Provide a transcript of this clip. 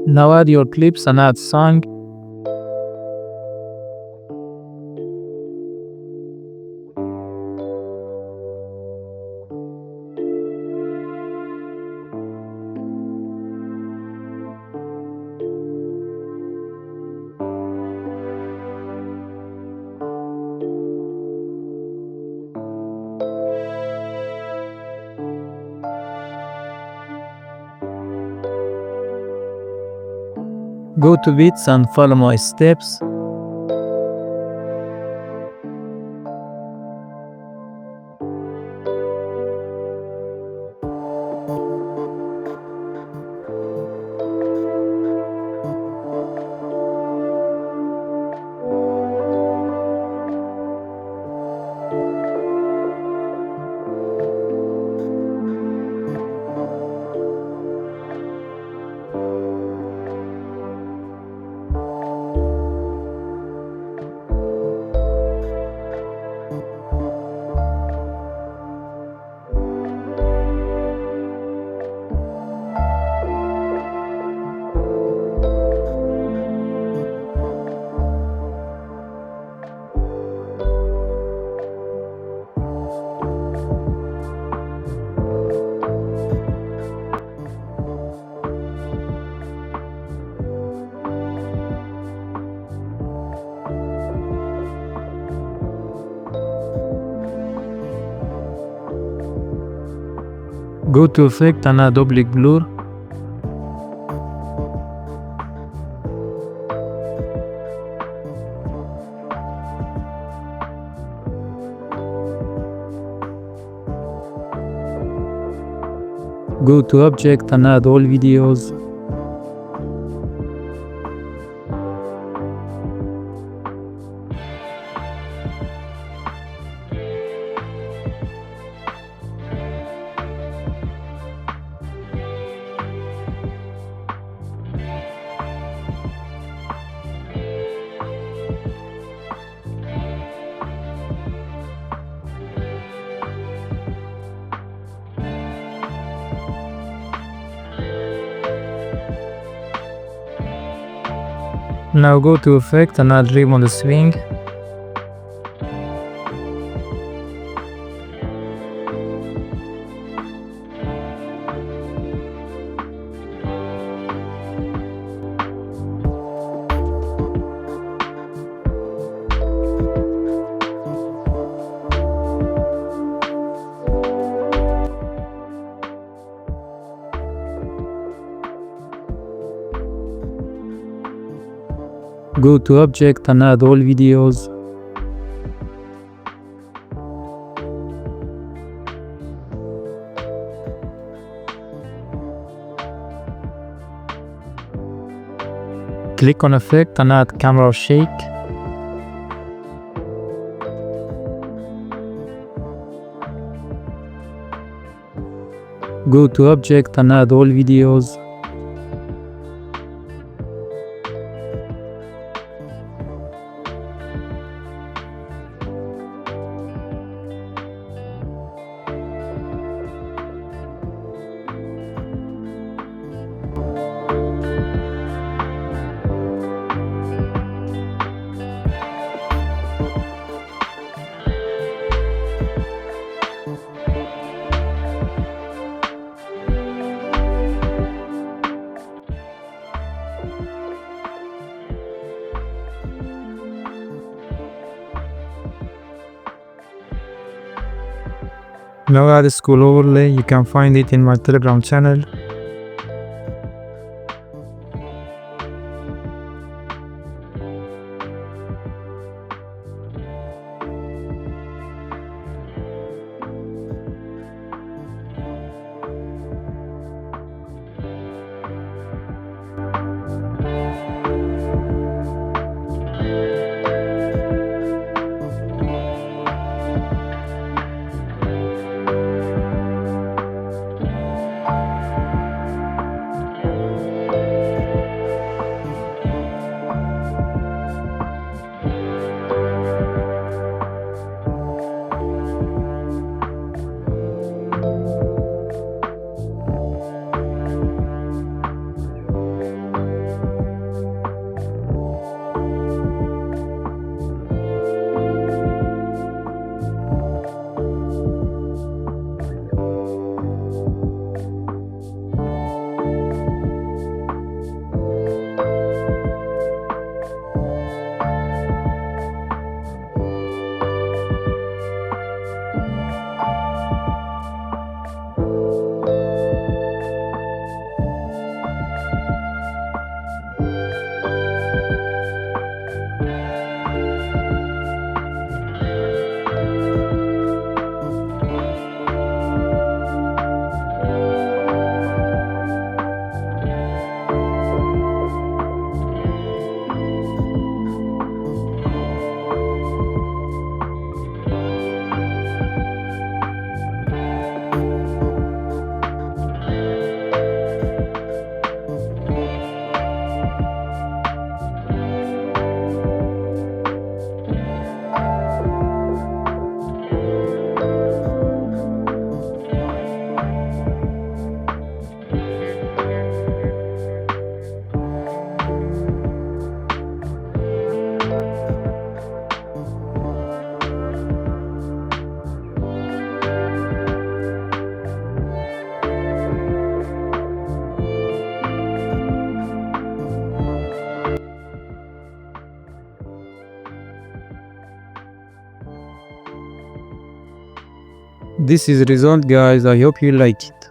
Now add your clips and add song. Go to Beats and follow my steps. Go to Effect and add Oblique Blur. Go to Object and add all videos. Now go to Effect and add Ribbon Swing. Go to Object and add all videos. Click on Effect and add Camera Shake. Go to Object and add all videos. Now add a Skull overlay. You can find it in my Telegram channel. This is result guys, I hope you like it.